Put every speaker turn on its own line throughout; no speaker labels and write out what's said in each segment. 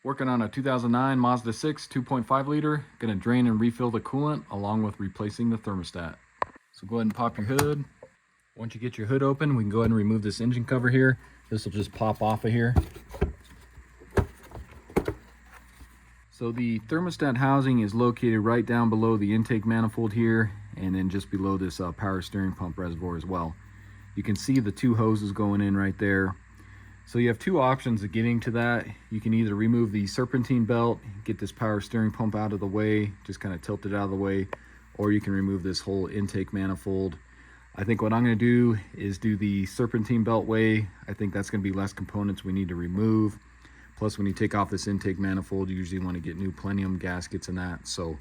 Working on a 2009 Mazda 6 2.5 liter. Gonna drain and refill the coolant along with replacing the thermostat. So go ahead and pop your hood. Once you get your hood open, we can go ahead and remove this engine cover here. This will just pop off of here. So the thermostat housing is located right down below the intake manifold here, and then just below this power steering pump reservoir as well. You can see the two hoses going in right there. So you have two options of getting to that. You can either remove the serpentine belt, get this power steering pump out of the way, just kind of tilt it out of the way, or you can remove this whole intake manifold. I think what I'm going to do is do the serpentine belt way. I think that's going to be less components we need to remove. Plus, when you take off this intake manifold, you usually want to get new plenum gaskets and that. So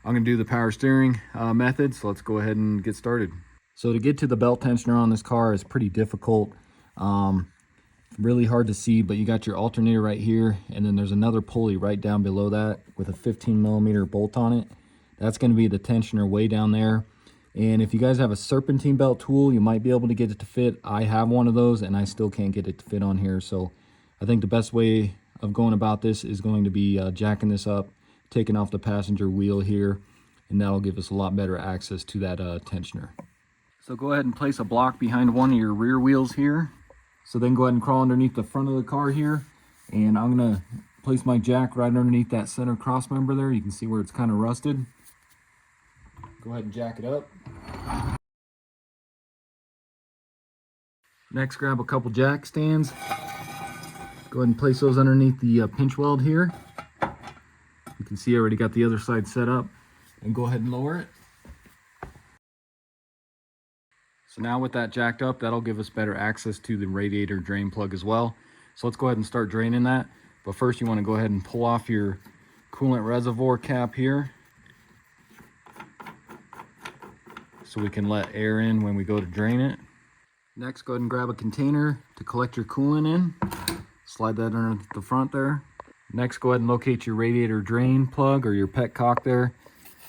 I'm going to do the power steering method. So let's go ahead and get started. So to get to the belt tensioner on this car is pretty difficult. Really hard to see, but you got your alternator right here, and then there's another pulley right down below that with a 15mm bolt on it. That's going to be the tensioner way down there. And if you guys have a serpentine belt tool, you might be able to get it to fit. I have one of those and I still can't get it to fit on here. So I think the best way of going about this is going to be jacking this up, taking off the passenger wheel here, and that'll give us a lot better access to that tensioner. So go ahead and place a block behind one of your rear wheels here. So then go ahead and crawl underneath the front of the car here, and I'm gonna place my jack right underneath that center cross member there. You can see where it's kind of rusted. Go ahead and jack it up. Next, grab a couple jack stands. Go ahead and place those underneath the pinch weld here. You can see I already got the other side set up, and go ahead and lower it. So now with that jacked up, that'll give us better access to the radiator drain plug as well. So let's go ahead and start draining that. But first you want to go ahead and pull off your coolant reservoir cap here, so we can let air in when we go to drain it. Next, go ahead and grab a container to collect your coolant in. Slide that under the front there. Next, go ahead and locate your radiator drain plug or your petcock there.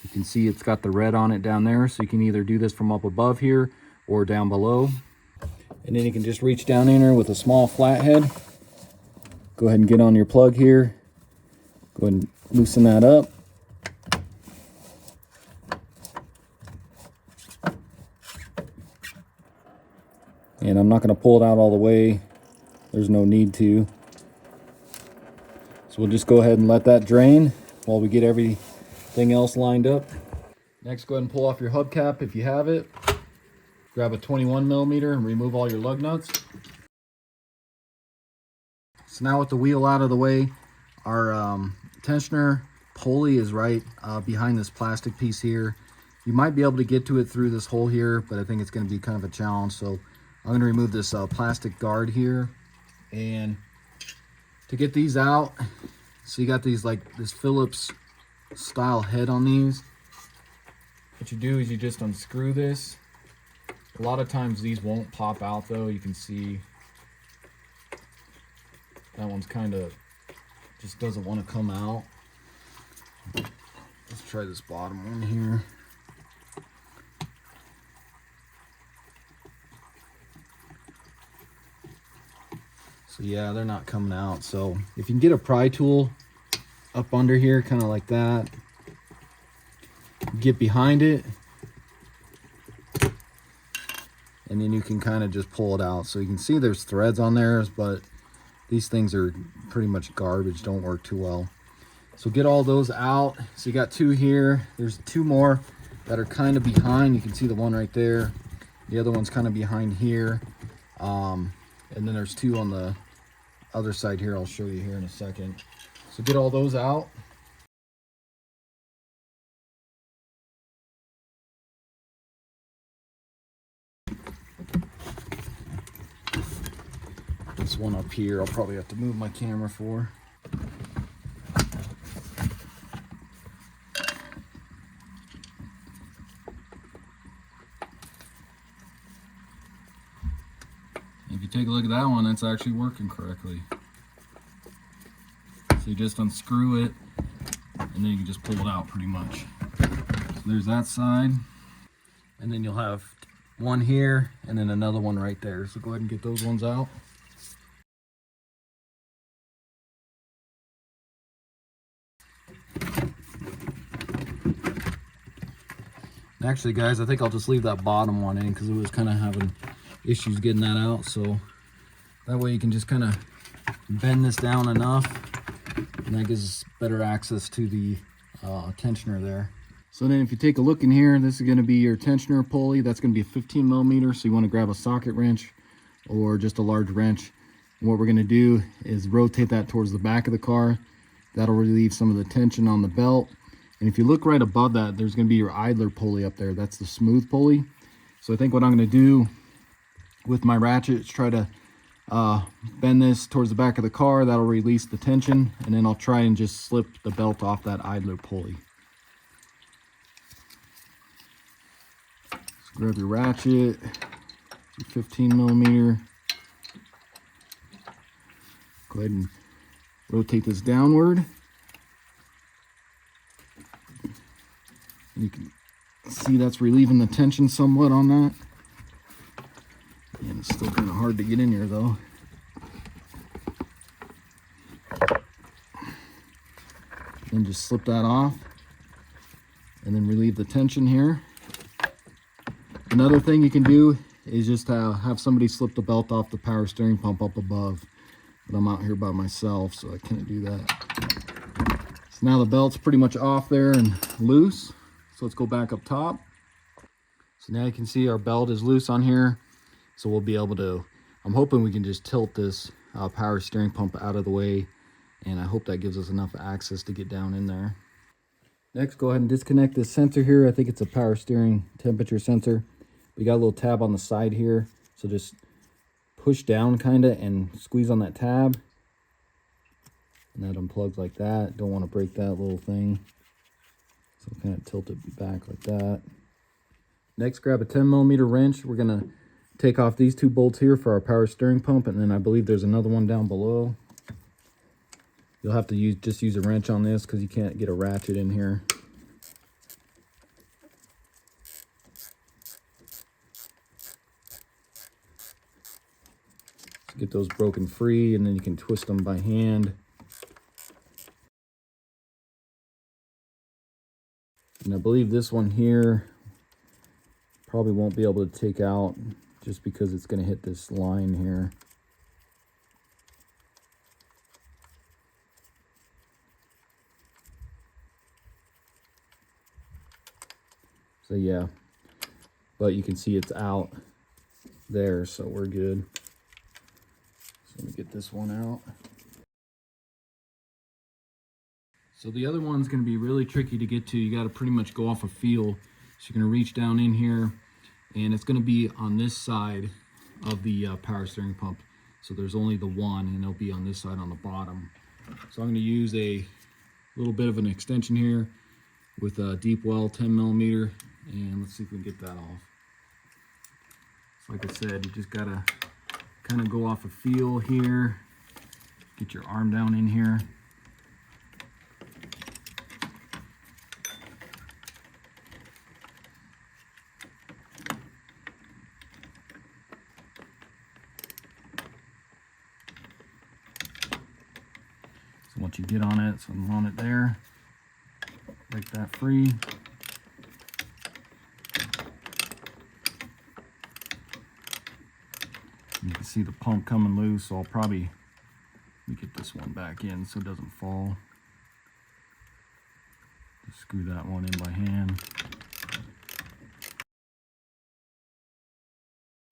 You can see it's got the red on it down there, so you can either do this from up above here or down below. And then you can just reach down in there with a small flathead. Go ahead and get on your plug here. Go ahead and loosen that up. And I'm not going to pull it out all the way. There's no need to. So we'll just go ahead and let that drain while we get everything else lined up. Next, go ahead and pull off your hubcap if you have it. Grab a 21mm and remove all your lug nuts. So now with the wheel out of the way, our tensioner pulley is right behind this plastic piece here. You might be able to get to it through this hole here, but I think it's going to be kind of a challenge. So I'm going to remove this plastic guard here. And to get these out, so you got these like this Phillips style head on these. What you do is you just unscrew this. A lot of times these won't pop out though. You can see that one's kind of just doesn't want to come out. Let's try this bottom one here. So yeah, they're not coming out. So if you can get a pry tool up under here, kind of like that, get behind it, and then you can kind of just pull it out. So you can see there's threads on there, but these things are pretty much garbage, don't work too well. So get all those out. So you got two here. There's two more that are kind of behind. You can see the one right there. The other one's kind of behind here. And then there's two on the other side here. I'll show you here in a second. So get all those out. This one up here, I'll probably have to move my camera for. If you take a look at that one, that's actually working correctly. So you just unscrew it, and then you can just pull it out pretty much. So there's that side, and then you'll have one here, and then another one right there. So go ahead and get those ones out. Actually, guys, I think I'll just leave that bottom one in because it was kind of having issues getting that out. So that way you can just kind of bend this down enough, and that gives us better access to the tensioner there. So then if you take a look in here, this is going to be your tensioner pulley. That's going to be a 15 millimeter. So you want to grab a socket wrench or just a large wrench. And what we're going to do is rotate that towards the back of the car. That'll relieve some of the tension on the belt. And if you look right above that, there's going to be your idler pulley up there. That's the smooth pulley. So I think what I'm going to do with my ratchet is try to bend this towards the back of the car. That'll release the tension, and then I'll try and just slip the belt off that idler pulley. So grab your ratchet, your 15 millimeter. Go ahead and rotate this downward. You can see that's relieving the tension somewhat on that. And it's still kind of hard to get in here though. Then just slip that off and then relieve the tension here. Another thing you can do is just have somebody slip the belt off the power steering pump up above. But I'm out here by myself, so I can't do that. So now the belt's pretty much off there and loose. So let's go back up top. So now you can see our belt is loose on here. So we'll be able to, I'm hoping we can just tilt this power steering pump out of the way. And I hope that gives us enough access to get down in there. Next, go ahead and disconnect this sensor here. I think it's a power steering temperature sensor. We got a little tab on the side here. So just push down kind of and squeeze on that tab. And that unplugs like that. Don't want to break that little thing. So kind of tilt it back like that. Next, grab a 10 millimeter wrench. We're going to take off these two bolts here for our power steering pump, and then I believe there's another one down below. You'll have to just use a wrench on this because you can't get a ratchet in here. So get those broken free, and then you can twist them by hand. And I believe this one here probably won't be able to take out just because it's going to hit this line here. So yeah, but you can see it's out there, so we're good. So let me get this one out. So the other one's going to be really tricky to get to. You got to pretty much go off a feel. So you're going to reach down in here, and it's going to be on this side of the power steering pump. So there's only the one, and it'll be on this side on the bottom. So I'm going to use a little bit of an extension here with a deep well 10 millimeter, and let's see if we can get that off. So like I said, you just got to kind of go off a feel here. Get your arm down in here. Once you get on it, so I'm on it there, break that free. You can see the pump coming loose, so I'll probably get this one back in so it doesn't fall. Just screw that one in by hand.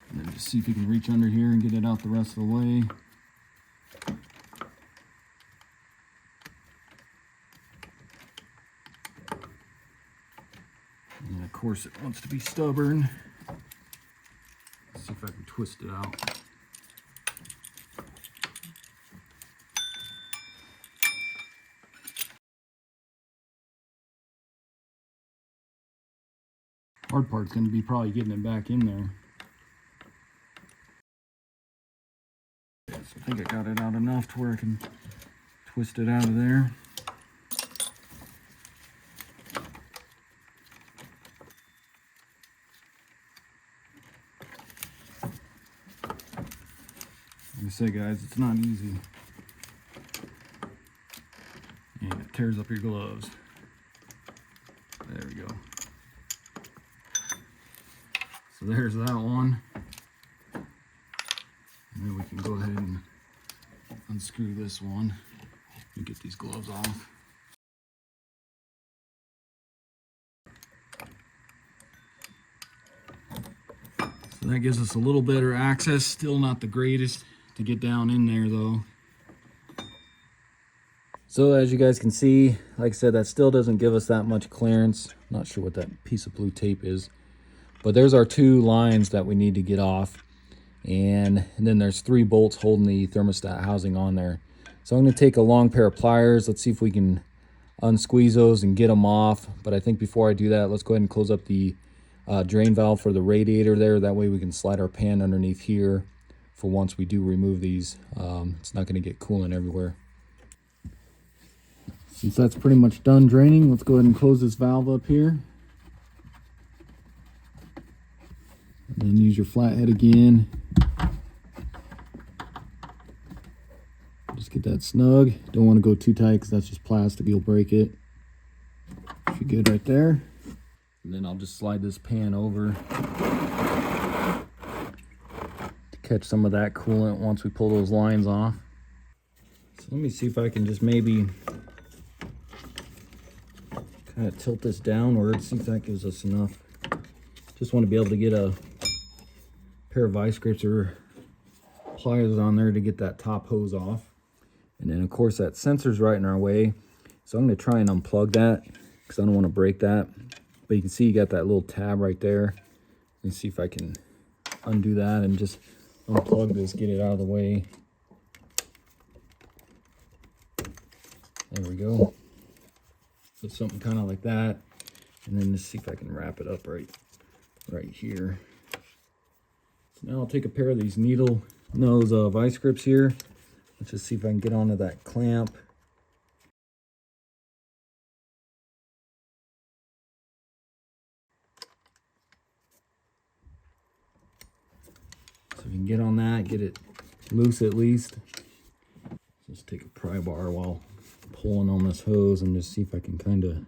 And then just see if you can reach under here and get it out the rest of the way. And of course it wants to be stubborn. Let's see if I can twist it out. Hard part's going to be probably getting it back in there. So I think I got it out enough to where I can twist it out of there. Like I say, guys, it's not easy. And it tears up your gloves. There we go. So there's that one. And then we can go ahead and unscrew this one and get these gloves off. So that gives us a little better access. Still not the greatest to get down in there though. So as you guys can see, like I said, that still doesn't give us that much clearance. Not sure what that piece of blue tape is, but there's our 2 lines that we need to get off. And then there's 3 bolts holding the thermostat housing on there. So I'm going to take a long pair of pliers. Let's see if we can unsqueeze those and get them off. But I think before I do that, let's go ahead and close up the drain valve for the radiator there. That way we can slide our pan underneath here for once we do remove these. It's not going to get coolant everywhere. Since that's pretty much done draining, let's go ahead and close this valve up here. And then use your flathead again. Just get that snug. Don't want to go too tight because that's just plastic, you'll break it. Should be good right there. And then I'll just slide this pan over to catch some of that coolant once we pull those lines off. So let me see if I can just maybe kind of tilt this downward, see if that gives us enough. Just want to be able to get a pair of vice grips or pliers on there to get that top hose off. And then of course that sensor's right in our way, so I'm going to try and unplug that because I don't want to break that. But you can see you got that little tab right there. Let me see if I can undo that and just unplug this, get it out of the way. There we go. So something kind of like that, and then just see if I can wrap it up right here. So now I'll take a pair of these needle nose vice grips here. Let's just see if I can get onto that clamp. So if you can get on that, get it loose at least. Just take a pry bar while pulling on this hose and just see if I can kind of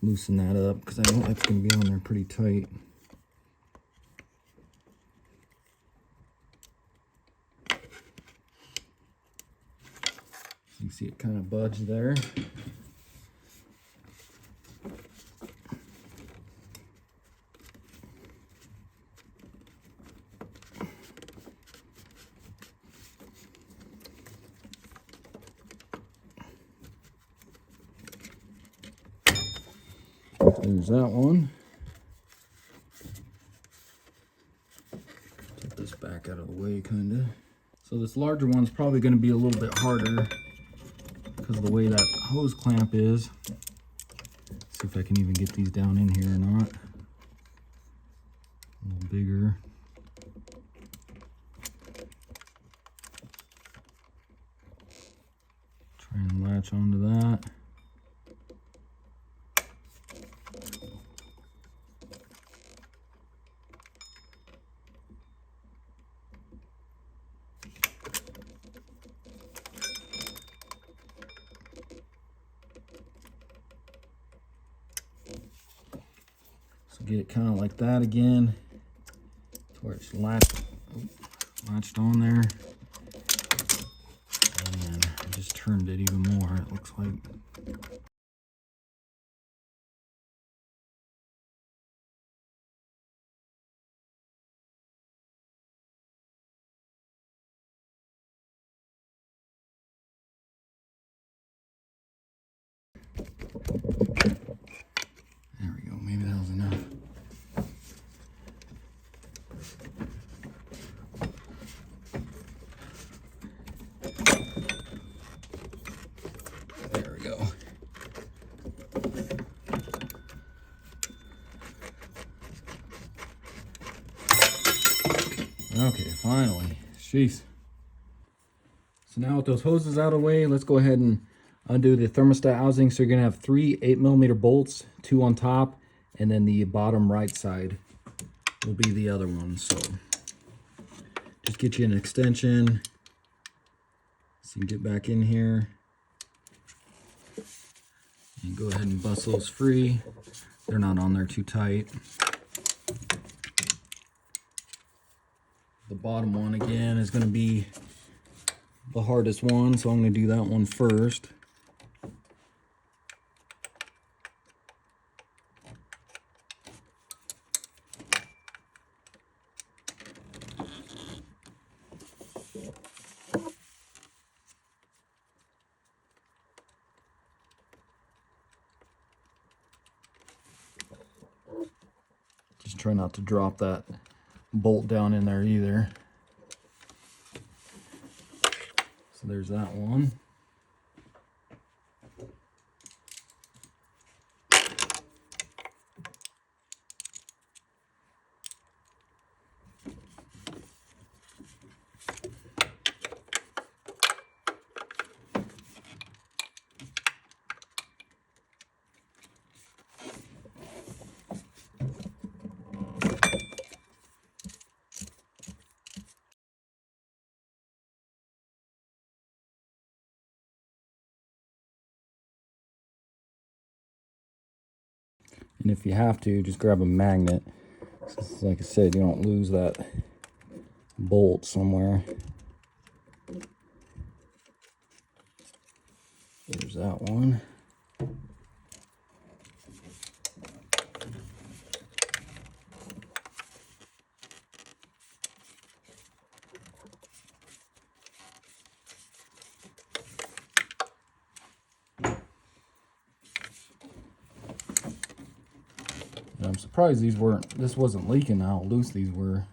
loosen that up, because I know that's going to be on there pretty tight. You can see it kind of budge there. There's that one. Put this back out of the way, kind of. So this larger one's probably going to be a little bit harder because of the way that hose clamp is. See if I can even get these down in here or not. A little bigger. Try and latch onto that. Get it kind of like that again, to where it's latched on there, and I just turned it even more, it looks like. There we go, maybe that was enough. There we go. Okay, finally. Jeez. So now with those hoses out of the way, let's go ahead and undo the thermostat housing. So you're going to have 3 8mm bolts, 2 on top, and then the bottom right side will be the other one. So just get you an extension so you can get back in here and go ahead and bust those free. they're not on there too tight. The bottom one again is going to be the hardest one, so I'm going to do that one first. Just try not to drop that bolt down in there either. So there's that one. And if you have to, just grab a magnet. So like I said, you don't lose that bolt somewhere. There's that one. And I'm surprised this wasn't leaking how loose these were.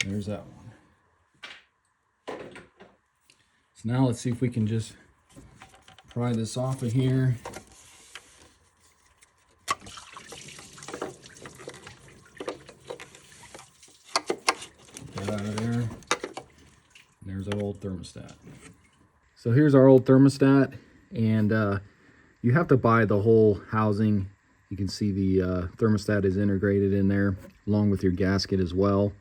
There's that one. So now let's see if we can just pry this off of here. Get that out of there. And there's our old thermostat. So here's our old thermostat, and you have to buy the whole housing. You can see the thermostat is integrated in there along with your gasket as well.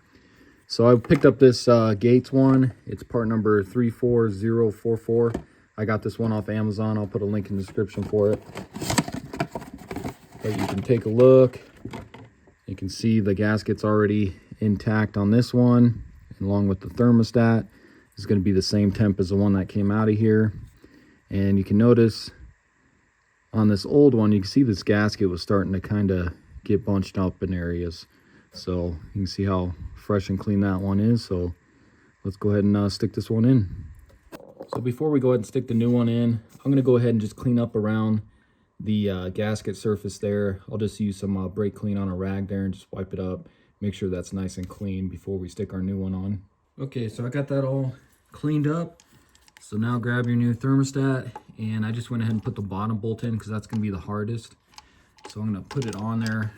So I picked up this Gates one. It's part number 34044. I got this one off Amazon. I'll put a link in the description for it. But you can take a look. You can see the gasket's already intact on this one, and along with the thermostat. It's going to be the same temp as the one that came out of here. And you can notice on this old one, you can see this gasket was starting to kind of get bunched up in areas. So you can see how fresh and clean that one is. So let's go ahead and stick this one in. So before we go ahead and stick the new one in, I'm going to go ahead and just clean up around the gasket surface there. I'll just use some brake clean on a rag there and just wipe it up. Make sure that's nice and clean before we stick our new one on. Okay, so I got that all cleaned up. So now grab your new thermostat, and I just went ahead and put the bottom bolt in because that's going to be the hardest. So I'm going to put it on there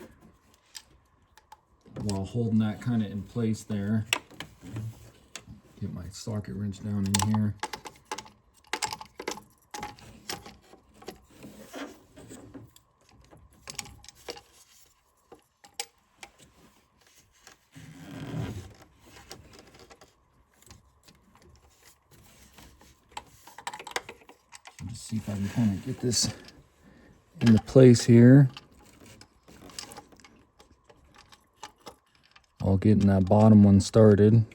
while holding that kind of in place there. Get my socket wrench down in here. Just see if I can kind of get this into place here. While getting that bottom one started.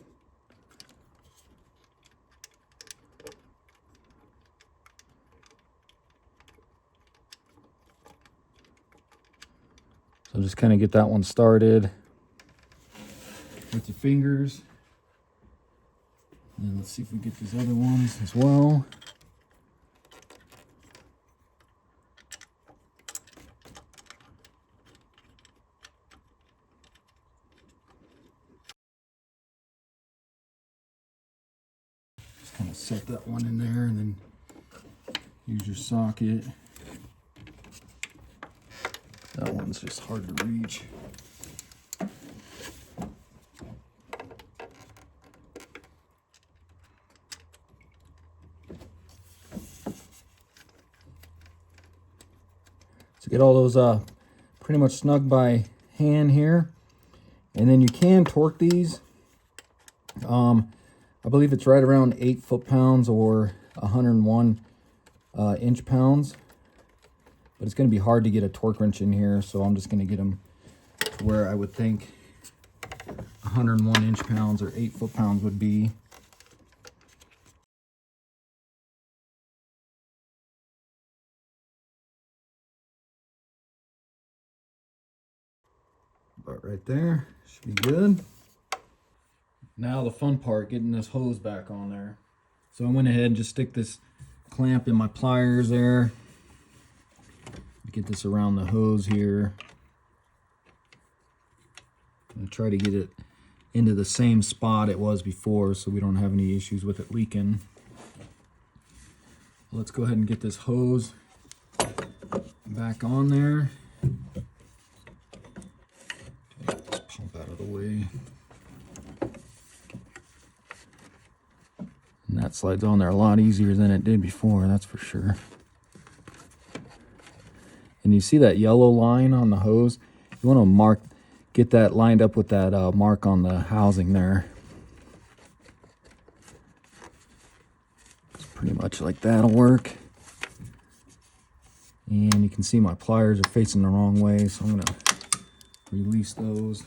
So just kind of get that one started with your fingers. And let's see if we get these other ones as well. Just kind of set that one in there and then use your socket. That one's just hard to reach. So get all those pretty much snug by hand here. And then you can torque these. I believe it's right around 8 foot-pounds or 101 inch-pounds. But it's going to be hard to get a torque wrench in here, so I'm just going to get them to where I would think 101 inch-pounds or 8 foot-pounds would be. About right there, should be good. Now the fun part, getting this hose back on there. So I went ahead and just stick this clamp in my pliers there. Get this around the hose here. And try to get it into the same spot it was before so we don't have any issues with it leaking. Let's go ahead and get this hose back on there. Take this pump out of the way. And that slides on there a lot easier than it did before, that's for sure. And you see that yellow line on the hose? You want to get that lined up with that mark on the housing there. It's pretty much like that'll work. And you can see my pliers are facing the wrong way, so I'm going to release those.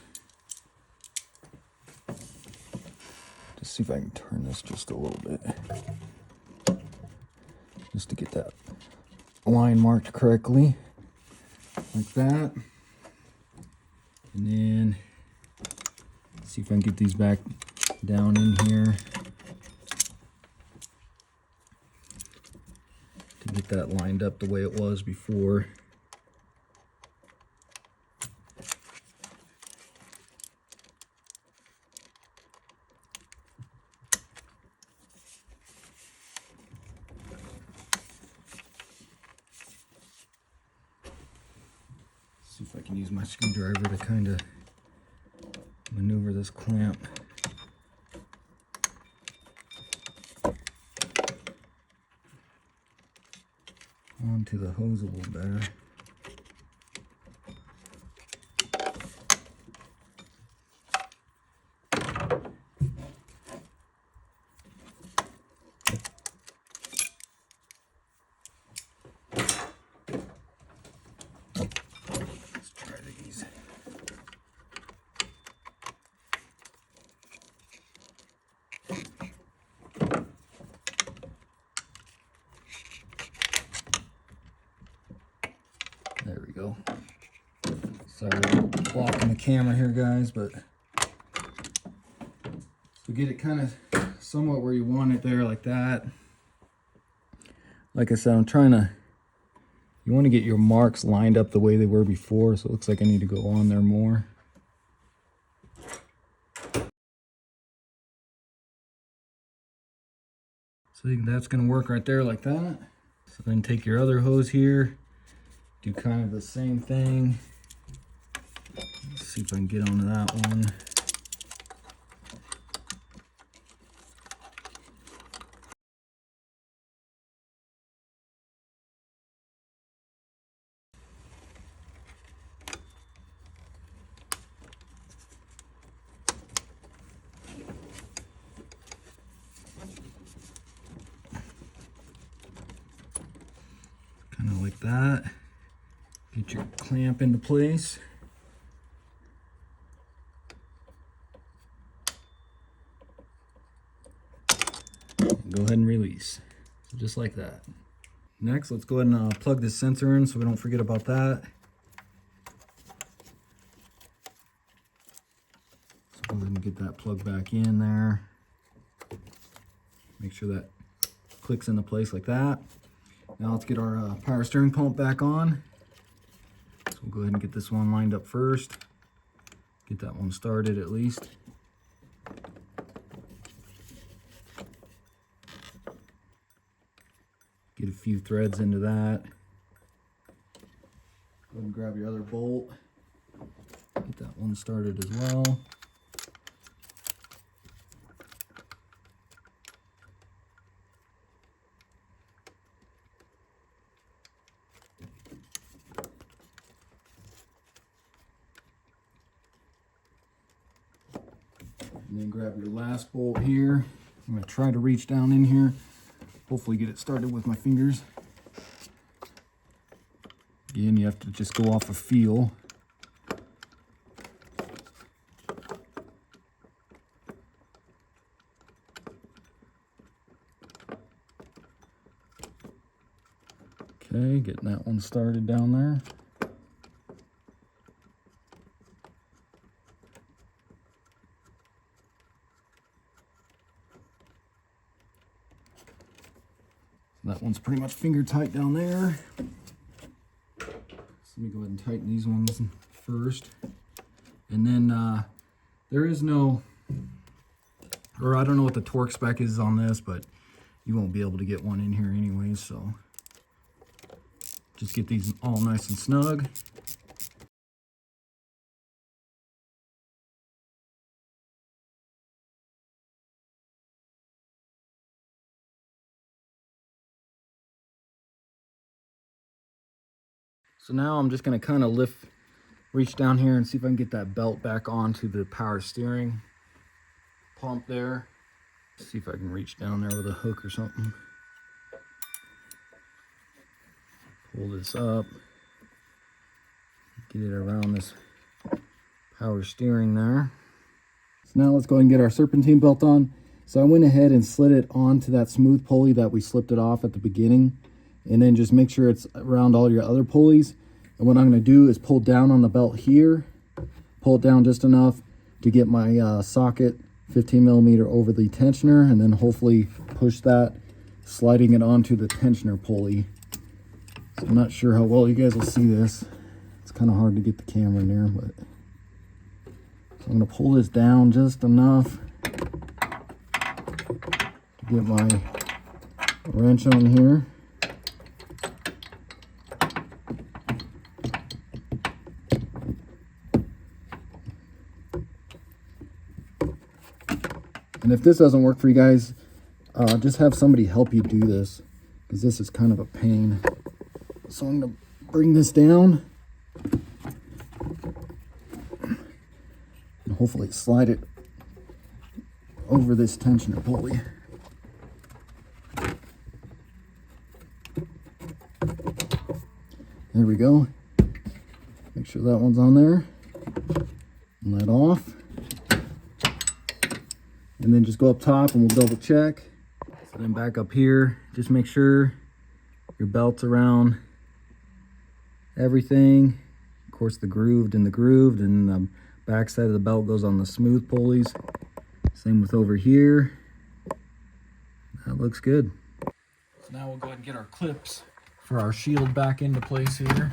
Just see if I can turn this just a little bit. Just to get that line marked correctly. Like that. And then see if I can get these back down in here to get that lined up the way it was before. See if I can use my screwdriver to kind of maneuver this clamp. Onto the hose a little better. Let's try these. There we go. Sorry, blocking the camera here, guys, but so get it kind of somewhat where you want it there, like that. Like I said, you want to get your marks lined up the way they were before, so it looks like I need to go on there more. So that's going to work right there like that. So then take your other hose here, do kind of the same thing. Let's see if I can get onto that one. Kind of like that. Get your clamp into place. And go ahead and release. So just like that. Next, let's go ahead and plug this sensor in so we don't forget about that. So go ahead and get that plug back in there. Make sure that clicks into place like that. Now let's get our power steering pump back on. So we'll go ahead and get this one lined up first. Get that one started at least. Get a few threads into that. Go ahead and grab your other bolt. Get that one started as well. And then grab your last bolt here. I'm going to try to reach down in here. Hopefully get it started with my fingers. Again, you have to just go off of feel. Okay, getting that one started down there. That one's pretty much finger tight down there. So let me go ahead and tighten these ones first. And then there is no, or I don't know what the torque spec is on this, but you won't be able to get one in here anyways, so just get these all nice and snug. So now I'm just going to kind of reach down here and see if I can get that belt back onto the power steering pump there. See if I can reach down there with a hook or something. Pull this up. Get it around this power steering there. So now let's go ahead and get our serpentine belt on. So I went ahead and slid it onto that smooth pulley that we slipped it off at the beginning. And then just make sure it's around all your other pulleys. And what I'm going to do is pull down on the belt here, pull it down just enough to get my socket 15 millimeter over the tensioner, and then hopefully push that, sliding it onto the tensioner pulley. So I'm not sure how well you guys will see this. It's kind of hard to get the camera in there, but so I'm going to pull this down just enough to get my wrench on here. And if this doesn't work for you guys, just have somebody help you do this, because this is kind of a pain. So I'm going to bring this down and hopefully slide it over this tensioner pulley. There we go. Make sure that one's on there. And that off. And then just go up top and we'll double check. So then back up here, just make sure your belt's around everything. Of course, the grooved, and the back side of the belt goes on the smooth pulleys. Same with over here. That looks good. So now we'll go ahead and get our clips for our shield back into place here.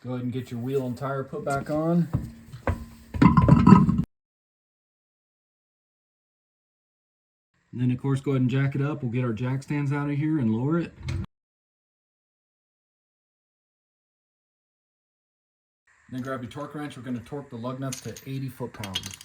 Go ahead and get your wheel and tire put back on. And then of course go ahead and jack it up. We'll get our jack stands out of here and lower it. Then grab your torque wrench. We're going to torque the lug nuts to 80 foot-pounds.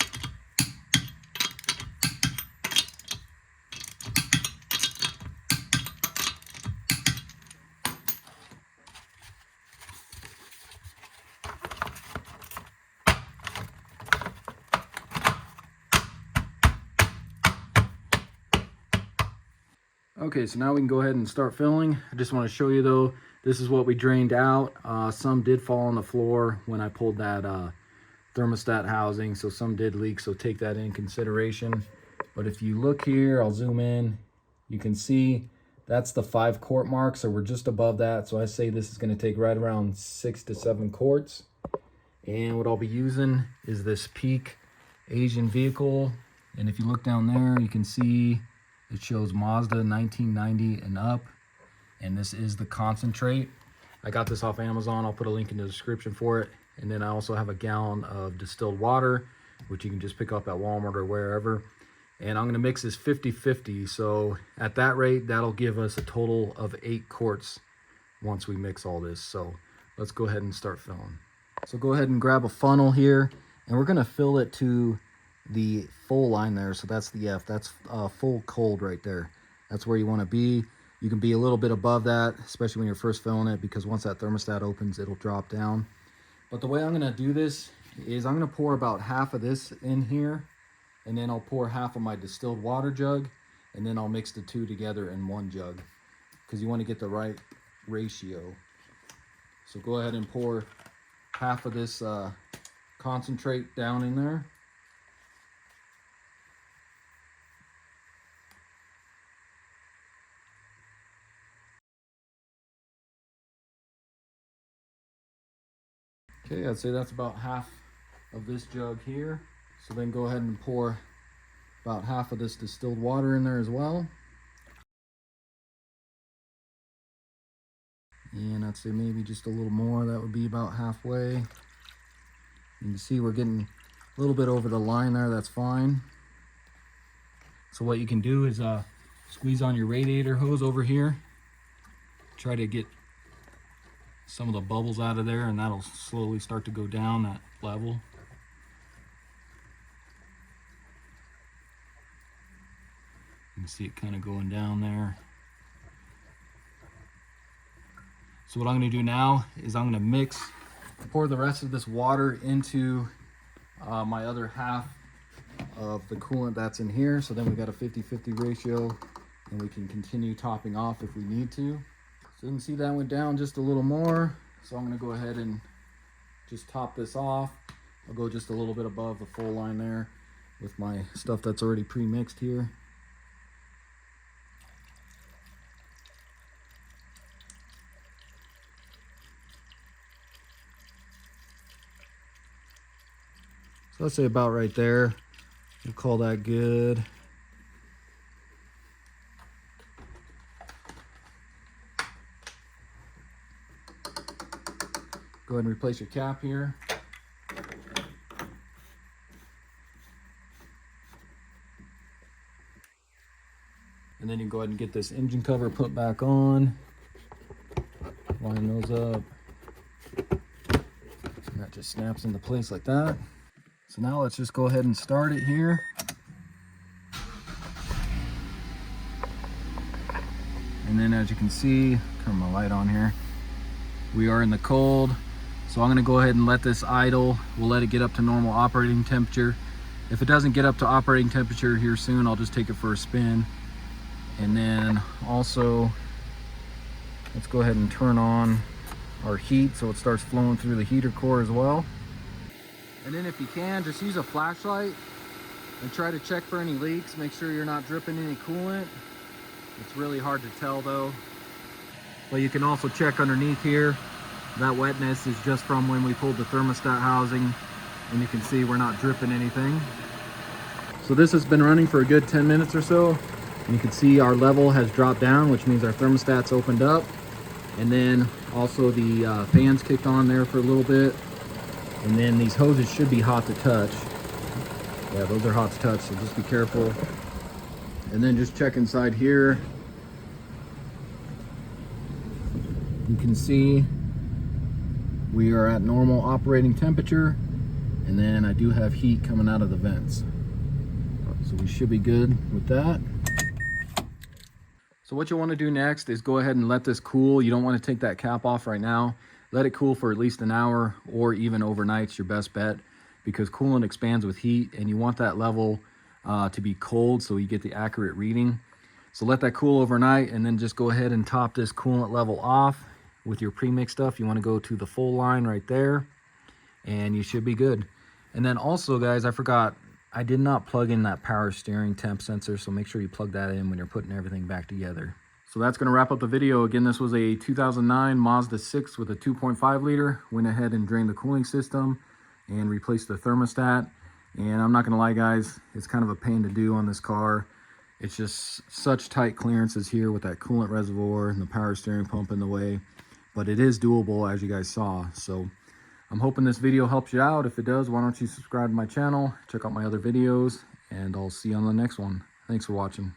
Okay, so now we can go ahead and start filling. I just want to show you though, this is what we drained out. Some did fall on the floor when I pulled that thermostat housing, so some did leak, so take that in consideration. But if you look here, I'll zoom in, you can see that's the 5 quart mark, so we're just above that. So I say this is going to take right around 6 to 7 quarts. And what I'll be using is this Peak Asian vehicle. And if you look down there, you can see it shows Mazda 1990 and up, and this is the concentrate. I got this off Amazon. I'll put a link in the description for it. And then I also have a gallon of distilled water, which you can just pick up at Walmart or wherever. And I'm going to mix this 50-50. So at that rate, that'll give us a total of 8 quarts once we mix all this. So let's go ahead and start filling. So go ahead and grab a funnel here, and we're going to fill it to the full line there. So that's the F. That's full cold right there. That's where you want to be. You can be a little bit above that, especially when you're first filling it, because once that thermostat opens, it'll drop down. But the way I'm going to do this is I'm going to pour about half of this in here, and then I'll pour half of my distilled water jug, and then I'll mix the two together in one jug, because you want to get the right ratio. So go ahead and pour half of this concentrate down in there. Okay, I'd say that's about half of this jug here. So then go ahead and pour about half of this distilled water in there as well. And I'd say maybe just a little more. That would be about halfway. You can see we're getting a little bit over the line there. That's fine. So what you can do is squeeze on your radiator hose over here. Try to get some of the bubbles out of there, and that'll slowly start to go down that level. You can see it kind of going down there. So what I'm going to do now is I'm going to pour the rest of this water into my other half of the coolant that's in here. So then we got a 50-50 ratio, and we can continue topping off if we need to. So you can see that went down just a little more. So I'm going to go ahead and just top this off. I'll go just a little bit above the full line there with my stuff that's already pre-mixed here. So let's say about right there. We'll call that good. Go ahead and replace your cap here. And then you go ahead and get this engine cover put back on. Line those up. And that just snaps into place like that. So now let's just go ahead and start it here. And then as you can see, turn my light on here, we are in the cold. So I'm gonna go ahead and let this idle. We'll let it get up to normal operating temperature. If it doesn't get up to operating temperature here soon, I'll just take it for a spin. And then also, let's go ahead and turn on our heat so it starts flowing through the heater core as well. And then if you can, just use a flashlight and try to check for any leaks. Make sure you're not dripping any coolant. It's really hard to tell though. But you can also check underneath here. That wetness is just from when we pulled the thermostat housing, and you can see we're not dripping anything. So this has been running for a good 10 minutes or so. And you can see our level has dropped down, which means our thermostat's opened up. And then also the fans kicked on there for a little bit. And then these hoses should be hot to touch. Yeah, those are hot to touch, so just be careful. And then just check inside here. You can see we are at normal operating temperature, and then I do have heat coming out of the vents. So we should be good with that. So what you want to do next is go ahead and let this cool. You don't want to take that cap off right now. Let it cool for at least an hour, or even overnight's your best bet, because coolant expands with heat, and you want that level to be cold so you get the accurate reading. So let that cool overnight, and then just go ahead and top this coolant level off with your pre-mixed stuff. You want to go to the full line right there, and you should be good. And then also, guys, I forgot, I did not plug in that power steering temp sensor, so make sure you plug that in when you're putting everything back together. So that's going to wrap up the video. Again, this was a 2009 Mazda 6 with a 2.5 liter. Went ahead and drained the cooling system and replaced the thermostat. And I'm not going to lie, guys, it's kind of a pain to do on this car. It's just such tight clearances here with that coolant reservoir and the power steering pump in the way. But it is doable, as you guys saw. So I'm hoping this video helps you out. If it does, why don't you subscribe to my channel, check out my other videos, and I'll see you on the next one. Thanks for watching.